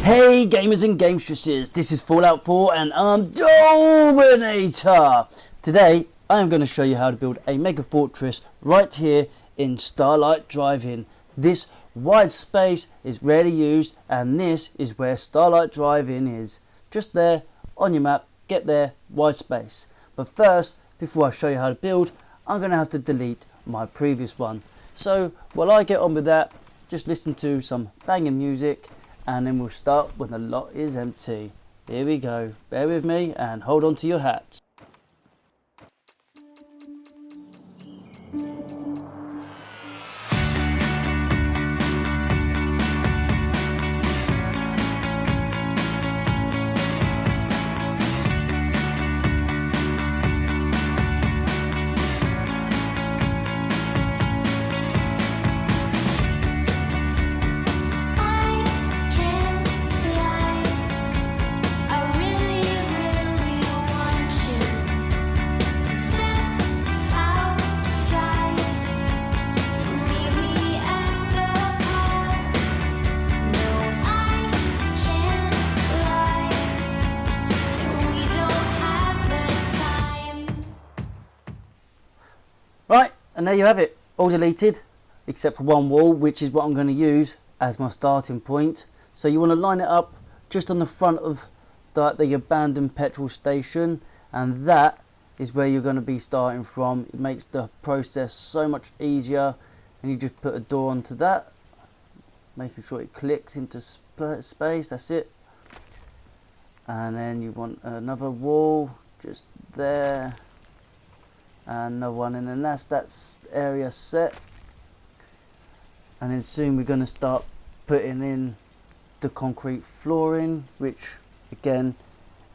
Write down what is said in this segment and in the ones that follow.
Hey gamers and gamestresses, this is Fallout 4 and I'm Dominator! Today I am going to show you how to build a mega fortress right here in Starlight Drive-In. This wide space is rarely used and this is where Starlight Drive-In is. Just there on your map, get there, wide space. But first, before I show you how to build, I'm going to have to delete my previous one. So while I get on with that, just listen to some banging music and then we'll start when the lot is empty. Here we go. Bear with me and hold on to your hats. Right, and there you have it, all deleted, except for one wall, which is what I'm going to use as my starting point. So you want to line it up just on the front of the abandoned petrol station, and that is where you're going to be starting from. It makes the process so much easier, and you just put a door onto that, making sure it clicks into space, that's it. And then you want another wall just there. And another one, and then that's that area set. And then soon we're going to start putting in the concrete flooring, which again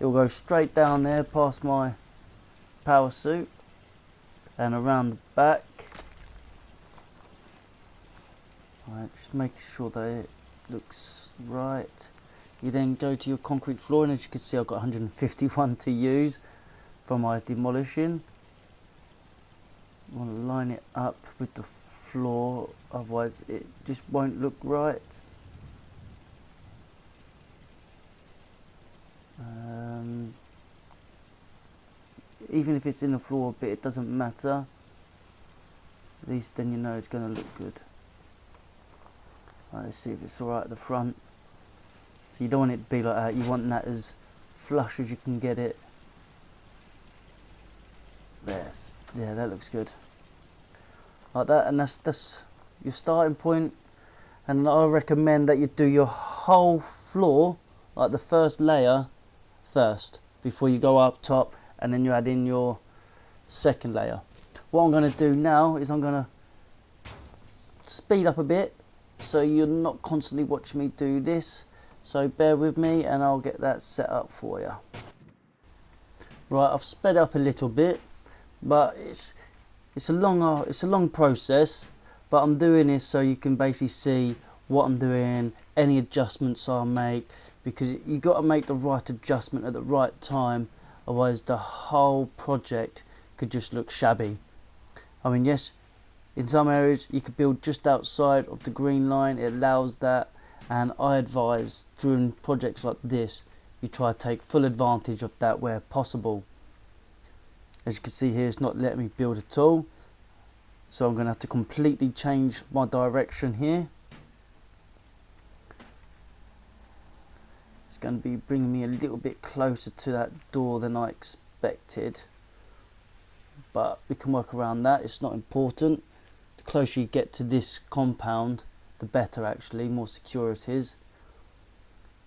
it will go straight down there past my power suit and around the back. Alright, just making sure that it looks right. You then go to your concrete flooring. As you can see, I've got 151 to use for my demolishing. You want to line it up with the floor, otherwise it just won't look right. Even if it's in the floor a bit, it doesn't matter. At least then you know it's going to look good. Right, let's see if it's alright at the front. So you don't want it to be like that, you want that as flush as you can get it. Yes. Yeah, that looks good. Like that, and that's your starting point. And I recommend that you do your whole floor, like the first layer first, before you go up top, and then you add in your second layer. What I'm going to do now is I'm going to speed up a bit, so you're not constantly watching me do this. So bear with me, and I'll get that set up for you. Right, I've sped up a little bit. But it's a long process, but I'm doing this so you can basically see what I'm doing, any adjustments I make, because you got to make the right adjustment at the right time, otherwise the whole project could just look shabby. I mean, yes, in some areas you could build just outside of the green line, it allows that, and I advise during projects like this you try to take full advantage of that where possible. As you can see here, it's not letting me build at all, so I'm going to have to completely change my direction here. It's going to be bringing me a little bit closer to that door than I expected, but we can work around that, it's not important. The closer you get to this compound, the better, actually, more secure it is.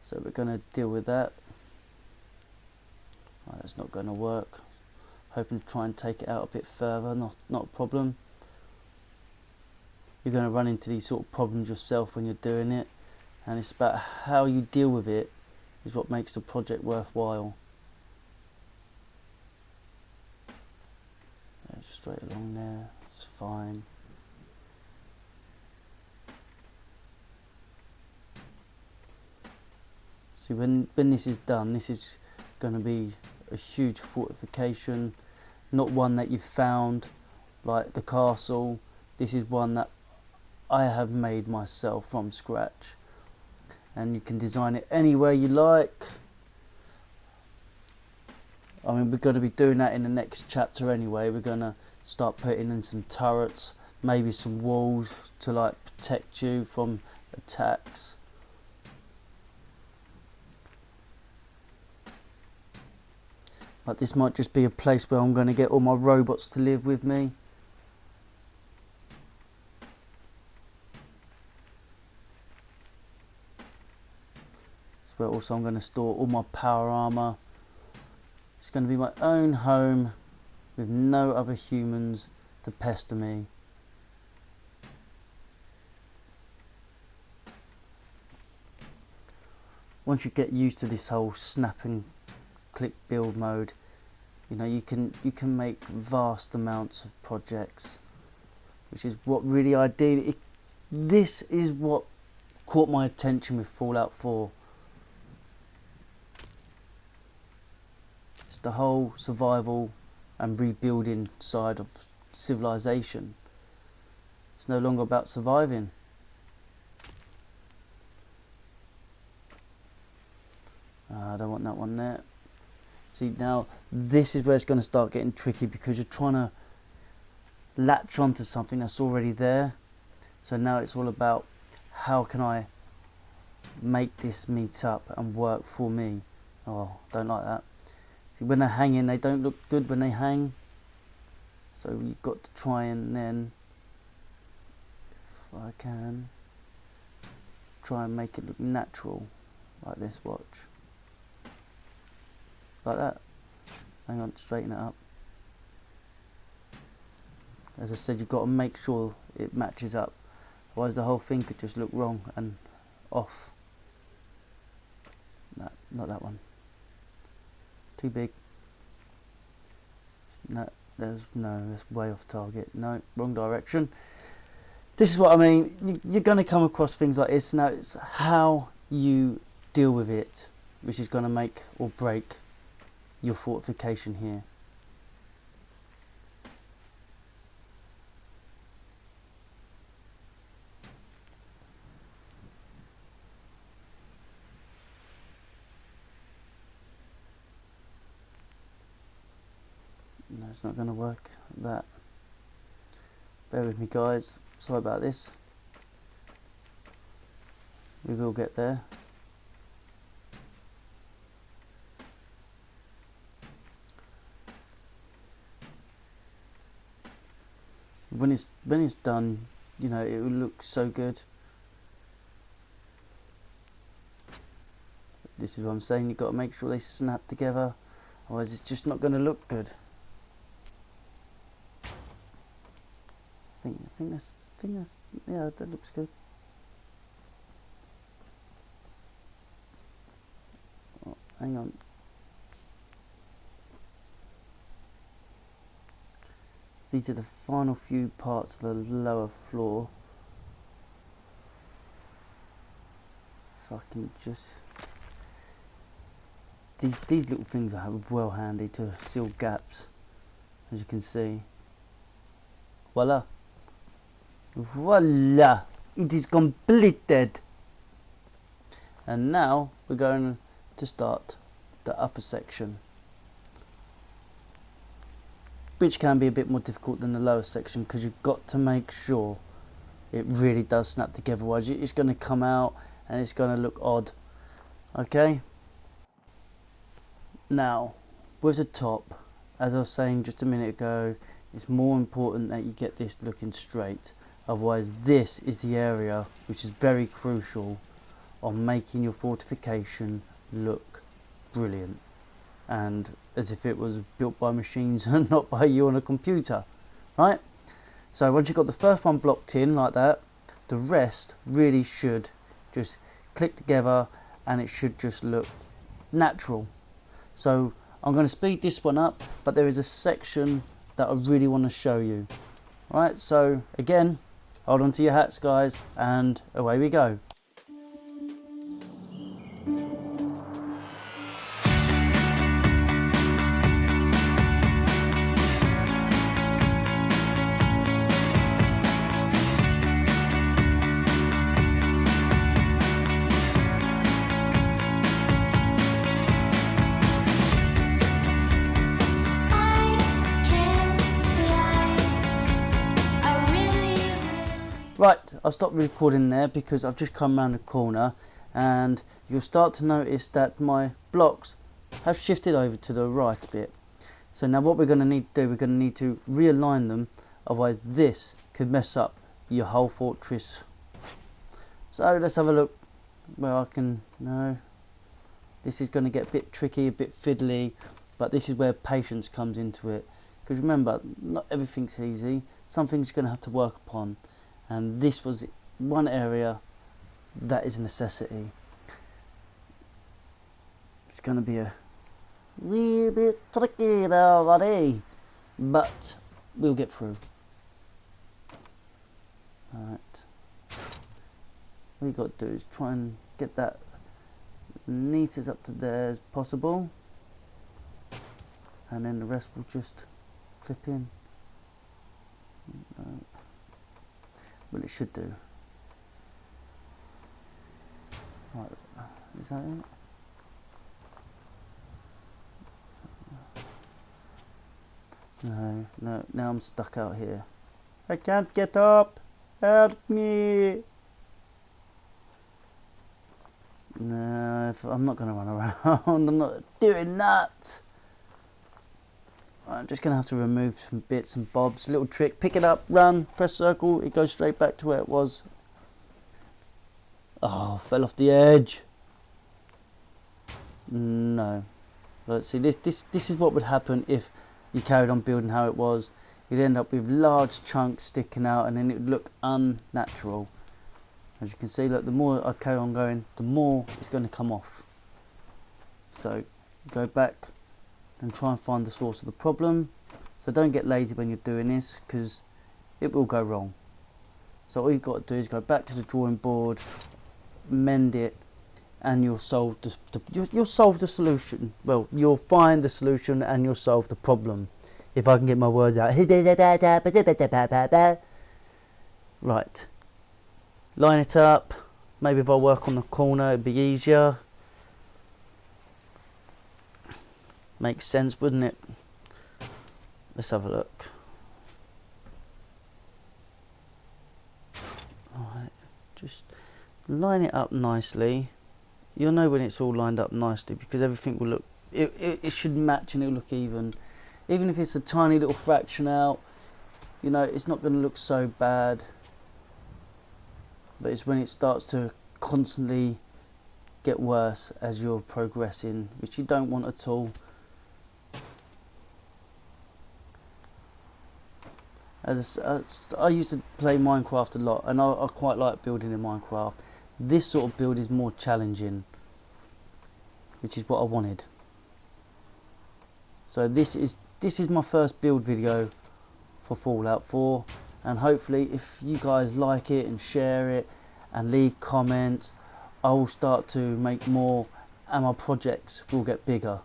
So we're going to deal with that. Right, that's not going to work. Hoping to try and take it out a bit further, not a problem. You're going to run into these sort of problems yourself when you're doing it, and it's about how you deal with it is what makes the project worthwhile. Yeah, straight along there, it's fine. See, when this is done, this is going to be a huge fortification. Not one that you've found like the castle. This is one that I have made myself from scratch, and you can design it any way you like. I mean, we're going to be doing that in the next chapter anyway. We're going to start putting in some turrets, maybe some walls to like protect you from attacks. Like, this might just be a place where I'm going to get all my robots to live with me. It's where also I'm going to store all my power armor. It's going to be my own home with no other humans to pester me. Once you get used to this whole snap and click build mode, you know, you can make vast amounts of projects, which is what really ideally, this is what caught my attention with Fallout 4. It's the whole survival and rebuilding side of civilization. It's no longer about surviving. I don't want that one there. See, now this is where it's going to start getting tricky, because you're trying to latch onto something that's already there. So now it's all about, how can I make this meet up and work for me? Oh, don't like that. See, when they're hanging, they don't look good when they hang. So you've got to try and then, if I can, try and make it look natural, like this, watch. Like that. Hang on, straighten it up. As I said, you've got to make sure it matches up, otherwise the whole thing could just look wrong and off. No, not that one. Too big. No, that's way off target. No, wrong direction. This is what I mean. You're going to come across things like this. Now it's how you deal with it, which is going to make or break your fortification here. No, it's not going to work like that. Bear with me, guys. Sorry about this. We will get there. When it's done, you know, it will look so good. This is what I'm saying, you've got to make sure they snap together, otherwise it's just not going to look good. I think that's yeah, that looks good. Oh, hang on. These are the final few parts of the lower floor. If I can just, these little things are well handy to seal gaps, as you can see. Voila. Voila! It is completed. And now we're going to start the upper section, which can be a bit more difficult than the lower section, because you've got to make sure it really does snap together, otherwise it's going to come out and it's going to look odd. Okay, now with the top, as I was saying just a minute ago, it's more important that you get this looking straight, otherwise this is the area which is very crucial on making your fortification look brilliant, and as if it was built by machines and not by you on a computer, right? So once you've got the first one blocked in like that, the rest really should just click together and it should just look natural. So I'm going to speed this one up, but there is a section that I really want to show you. Right, so again, hold on to your hats, guys, and away we go. I'll stop recording there because I've just come around the corner, and you'll start to notice that my blocks have shifted over to the right a bit. So now what we're going to need to do, we're going to need to realign them, otherwise this could mess up your whole fortress. So let's have a look where I can, no, this is going to get a bit tricky, a bit fiddly, but this is where patience comes into it. Because remember, not everything's easy, some things you're going to have to work upon, and this was one area that is a necessity. It's going to be a wee bit tricky there, buddy, but we'll get through. Alright, what we've got to do is try and get that neat as up to there as possible, and then the rest will just clip in. Well, it should do. Right, is that it? No, now I'm stuck out here. I can't get up! Help me! No, I'm not going to run around. I'm not doing that! I'm just going to have to remove some bits and bobs. Little trick, pick it up, run, press circle, it goes straight back to where it was. Oh, fell off the edge. No. Let's see, this is what would happen if you carried on building how it was. You'd end up with large chunks sticking out, and then it would look unnatural. As you can see, look, the more I carry on going, the more it's going to come off. So go back and try and find the source of the problem. So don't get lazy when you're doing this, because it will go wrong. So all you've got to do is go back to the drawing board, mend it, and you'll solve you'll solve the solution. Well, you'll find the solution and you'll solve the problem. If I can get my words out. Right. Line it up. Maybe if I work on the corner it'd be easier. Makes sense, wouldn't it? Let's have a look. Alright, just line it up nicely. You'll know when it's all lined up nicely, because everything will look, it should match and it'll look even. Even if it's a tiny little fraction out, you know, it's not going to look so bad. But it's when it starts to constantly get worse as you're progressing, which you don't want at all. I used to play Minecraft a lot, and I quite like building in Minecraft. This sort of build is more challenging, which is what I wanted. So this is my first build video for Fallout 4, and hopefully if you guys like it and share it and leave comments, I will start to make more and my projects will get bigger.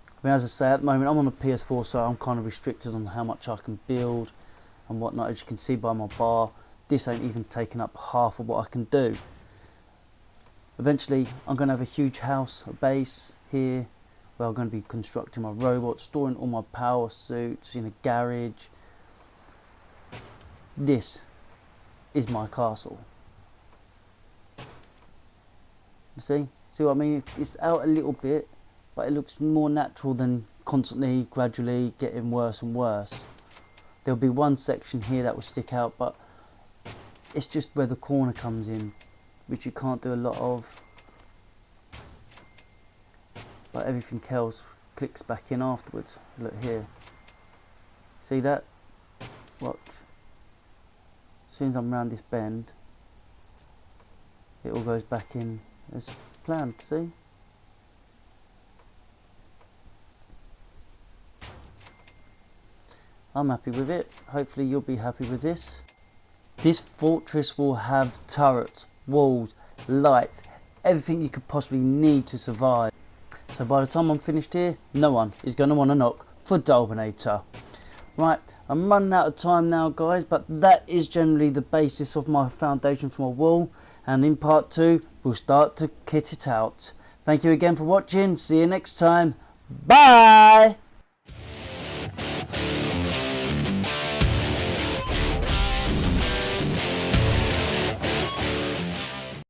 I mean, as I say, at the moment I'm on a PS4, so I'm kind of restricted on how much I can build and whatnot. As you can see by my bar, this ain't even taking up half of what I can do. Eventually I'm going to have a huge house, a base here, where I'm going to be constructing my robots, storing all my power suits in a garage. This is my castle. You see what I mean? It's out a little bit, but it looks more natural than constantly, gradually getting worse and worse. There'll be one section here that will stick out, but it's just where the corner comes in, which you can't do a lot of. But everything else clicks back in afterwards. Look here. See that? Watch. As soon as I'm round this bend, it all goes back in as planned, see? I'm happy with it. Hopefully you'll be happy with this. This fortress will have turrets, walls, lights, everything you could possibly need to survive. So by the time I'm finished here, no one is going to want to knock for Dolbinator. Right, I'm running out of time now guys, but that is generally the basis of my foundation for my wall, and in part 2 we'll start to kit it out. Thank you again for watching, see you next time, bye!